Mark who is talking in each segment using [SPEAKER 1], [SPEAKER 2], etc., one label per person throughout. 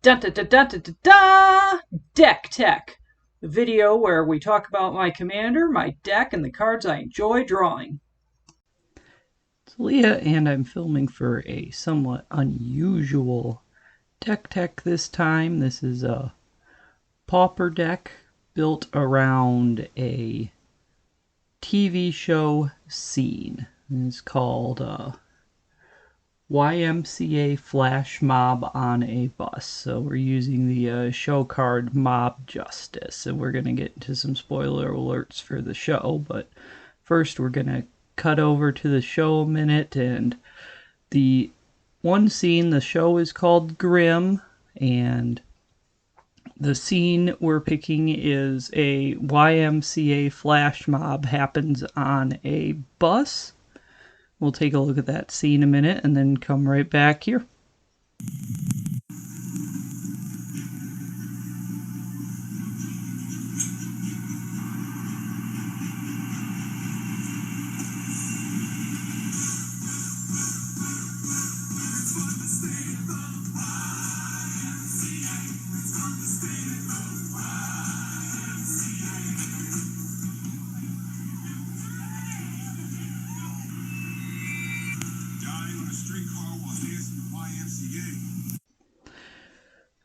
[SPEAKER 1] Da da da da da da da! Deck Tech, the video where we talk about my commander, my deck, and the cards I enjoy drawing. It's Leah, and I'm filming for a somewhat unusual Deck Tech this time. This is a Pauper deck built around a TV show scene. It's called YMCA Flash Mob on a Bus. So we're using the show card Mob Justice, and we're going to get into some spoiler alerts for the show, but first we're going to cut over to the show a minute. And the one scene, the show is called Grimm, and the scene we're picking is a YMCA flash mob happens on a bus. We'll take a look at that scene a minute and then come right back here.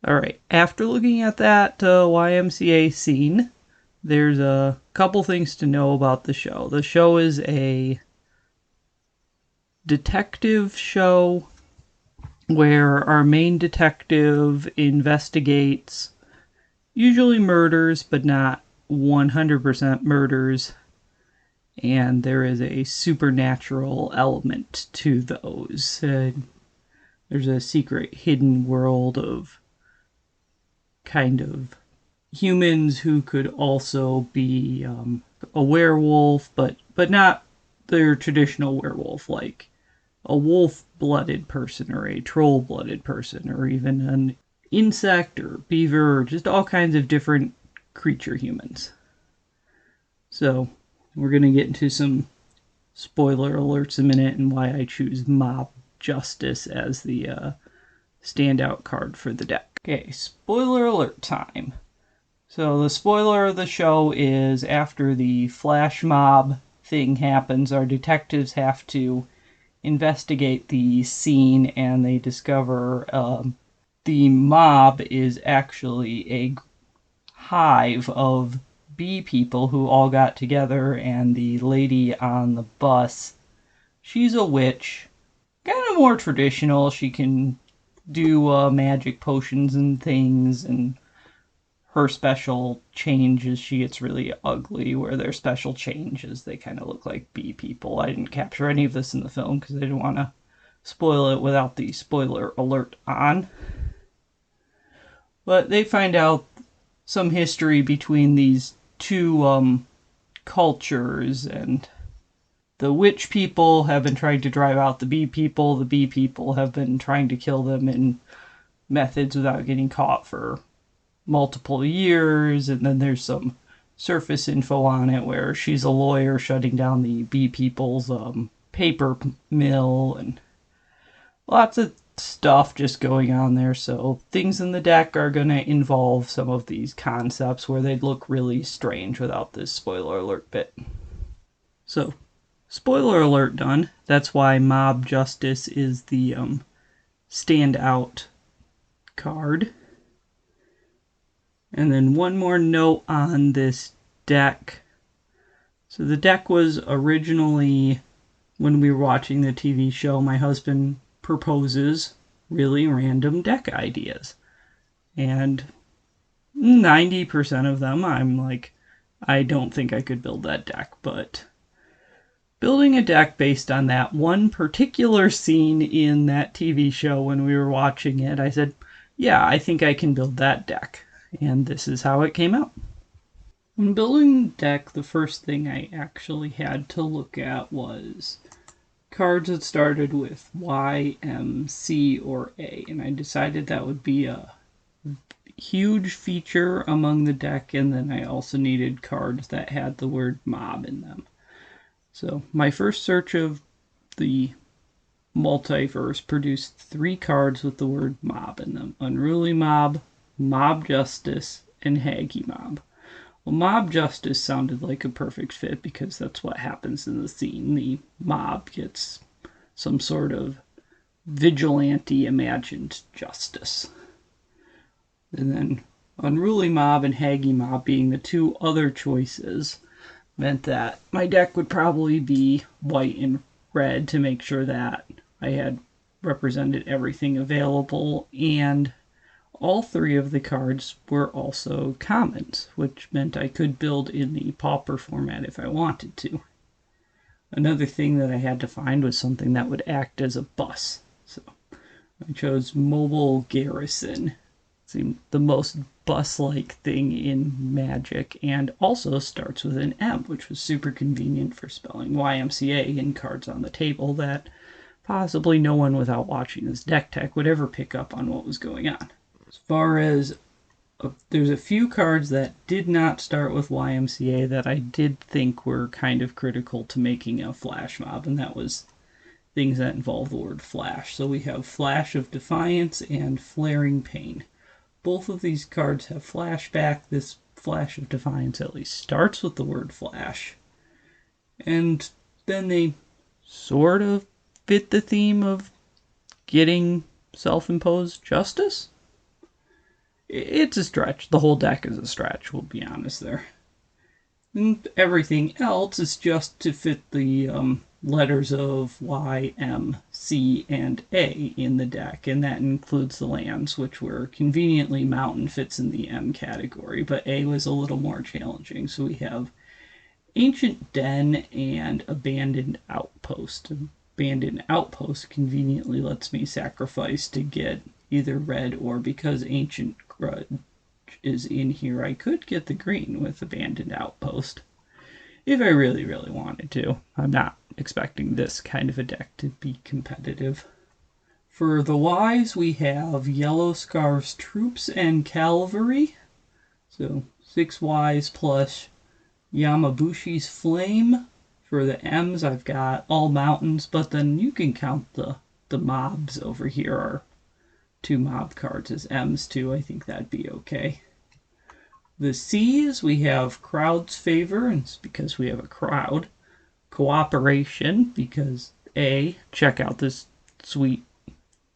[SPEAKER 1] Alright, after looking at that YMCA scene, there's a couple things to know about the show. The show is a detective show where our main detective investigates usually murders, but not 100% murders, and there is a supernatural element to those. There's a secret hidden world of kind of humans who could also be a werewolf, but not their traditional werewolf, like a wolf-blooded person or a troll-blooded person or even an insect or beaver or just all kinds of different creature humans. So we're going to get into some spoiler alerts in a minute and why I choose Mob Justice as the standout card for the deck. Okay, spoiler alert time. So the spoiler of the show is after the flash mob thing happens, our detectives have to investigate the scene, and they discover the mob is actually a hive of bee people who all got together, and the lady on the bus, she's a witch, kind of more traditional. She can do magic potions and things, and her special change is she gets really ugly, where their special change is they kind of look like bee people. I didn't capture any of this in the film because I didn't want to spoil it without the spoiler alert on. But they find out some history between these two cultures, and the witch people have been trying to drive out the bee people. The bee people have been trying to kill them in methods without getting caught for multiple years. And then there's some surface info on it where she's a lawyer shutting down the bee people's paper mill, and lots of stuff just going on there. So things in the deck are going to involve some of these concepts where they'd look really strange without this spoiler alert bit. So spoiler alert done. That's why Mob Justice is the standout card. And then one more note on this deck. So the deck was originally, when we were watching the TV show, my husband proposes really random deck ideas. And 90% of them, I'm like, I don't think I could build that deck, but building a deck based on that one particular scene in that TV show when we were watching it, I said, yeah, I think I can build that deck. And this is how it came out. When building the deck, the first thing I actually had to look at was cards that started with Y, M, C, or A. And I decided that would be a huge feature among the deck, and then I also needed cards that had the word mob in them. So my first search of the multiverse produced 3 cards with the word mob in them: Unruly Mob, Mob Justice, and Haggy Mob. Well, Mob Justice sounded like a perfect fit because that's what happens in the scene. The mob gets some sort of vigilante imagined justice. And then Unruly Mob and Haggy Mob being the 2 other choices meant that my deck would probably be white and red to make sure that I had represented everything available, and all 3 of the cards were also commons, which meant I could build in the Pauper format if I wanted to. Another thing that I had to find was something that would act as a bus. So I chose Mobile Garrison. It seemed the most bus-like thing in Magic, and also starts with an M, which was super convenient for spelling YMCA in cards on the table that possibly no one without watching this deck tech would ever pick up on what was going on. As far as there's a few cards that did not start with YMCA that I did think were kind of critical to making a flash mob, and that was things that involve the word flash. So we have Flash of Defiance and Flaring Pain. Both of these cards have flashback. This Flash of Defiance at least starts with the word flash. And then they sort of fit the theme of getting self-imposed justice. It's a stretch. The whole deck is a stretch, we'll be honest there. And everything else is just to fit the letters of Y, M, C, and A in the deck, and that includes the lands, which were conveniently Mountain fits in the M category, but A was a little more challenging. So we have Ancient Den and Abandoned Outpost. Abandoned Outpost conveniently lets me sacrifice to get either red, or because Ancient Grudge is in here, I could get the green with Abandoned Outpost if I really, really wanted to. I'm not expecting this kind of a deck to be competitive. For the Ys, we have Yellow Scarf's Troops and Cavalry. So 6 Ys plus Yamabushi's Flame. For the M's, I've got all mountains, but then you can count the mobs over here are 2 mob cards as M's too. I think that'd be okay. The C's, we have Crowd's Favor, and it's because we have a crowd. Cooperation, because A, check out this sweet,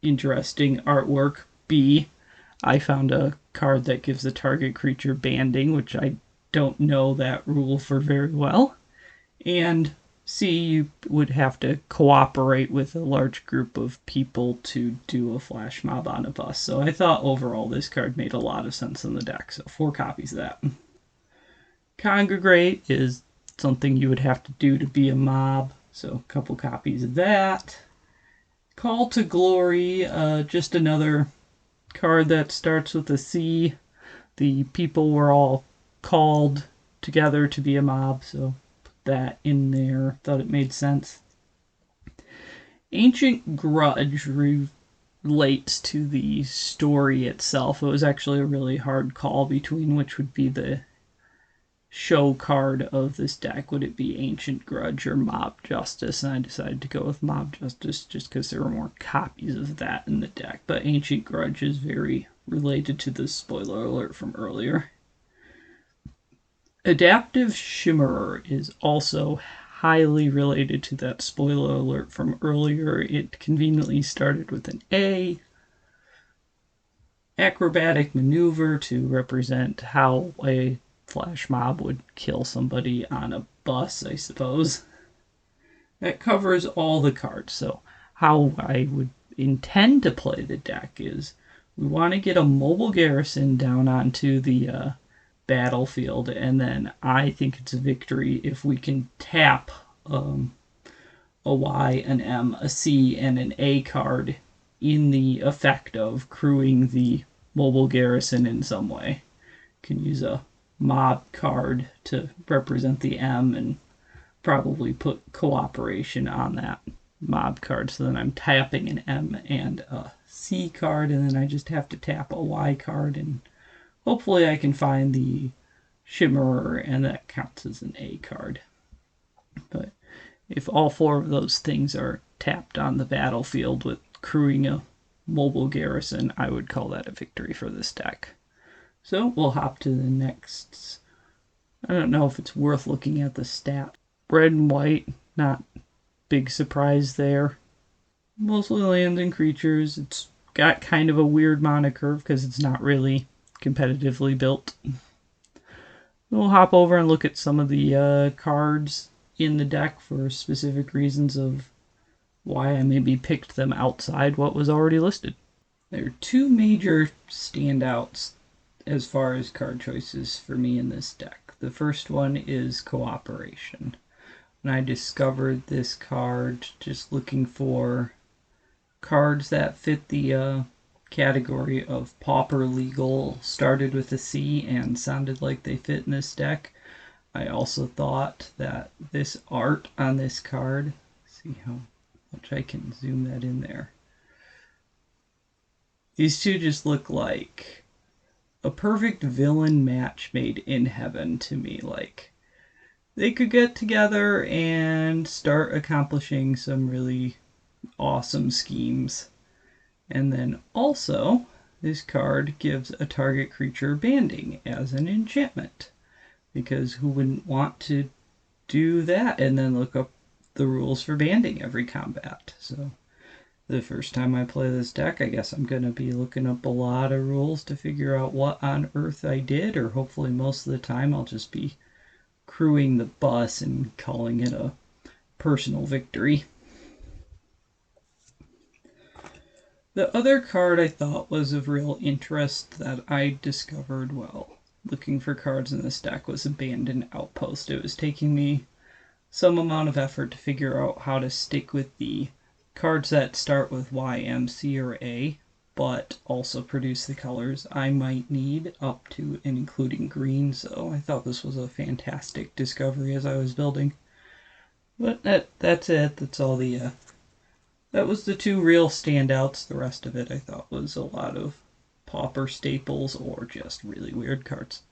[SPEAKER 1] interesting artwork. B, I found a card that gives the target creature banding, which I don't know that rule for very well. And C, you would have to cooperate with a large group of people to do a flash mob on a bus. So I thought overall this card made a lot of sense in the deck, so 4 copies of that. Congregate is something you would have to do to be a mob, so a couple copies of that. Call to Glory, just another card that starts with a C. The people were all called together to be a mob, so that in there. Thought it made sense. Ancient Grudge relates to the story itself. It was actually a really hard call between which would be the show card of this deck. Would it be Ancient Grudge or Mob Justice? And I decided to go with Mob Justice just because there were more copies of that in the deck. But Ancient Grudge is very related to the spoiler alert from earlier. Adaptive Shimmerer is also highly related to that spoiler alert from earlier. It conveniently started with an A. Acrobatic Maneuver to represent how a flash mob would kill somebody on a bus, I suppose. That covers all the cards. So how I would intend to play the deck is we want to get a mobile garrison down onto the battlefield, and then I think it's a victory if we can tap a Y, an M, a C, and an A card in the effect of crewing the mobile garrison in some way. Can use a mob card to represent the M and probably put cooperation on that mob card, so then I'm tapping an M and a C card, and then I just have to tap a Y card, and hopefully I can find the Shimmerer, and that counts as an A card. But if all 4 of those things are tapped on the battlefield with crewing a mobile garrison, I would call that a victory for this deck. So we'll hop to the next. I don't know if it's worth looking at the stat. Red and white, not big surprise there. Mostly lands and creatures. It's got kind of a weird mana curve because it's not really competitively built. We'll hop over and look at some of the cards in the deck for specific reasons of why I maybe picked them outside what was already listed. There are two major standouts as far as card choices for me in this deck. The first one is Cooperation. And I discovered this card just looking for cards that fit the category of Pauper legal, started with a C and sounded like they fit in this deck. I also thought that this art on this card, see how much I can zoom that in there. These two just look like a perfect villain match made in heaven to me. Like, they could get together and start accomplishing some really awesome schemes. And then also, this card gives a target creature banding as an enchantment. Because who wouldn't want to do that and then look up the rules for banding every combat? So the first time I play this deck, I guess I'm going to be looking up a lot of rules to figure out what on earth I did, or hopefully most of the time I'll just be crewing the bus and calling it a personal victory. The other card I thought was of real interest that I discovered while looking for cards in this deck was Abandoned Outpost. It was taking me some amount of effort to figure out how to stick with the cards that start with YMCA or A, but also produce the colors I might need up to and including green, so I thought this was a fantastic discovery as I was building. But that's it. That's all the that was the two real standouts. The rest of it I thought was a lot of Pauper staples or just really weird cards.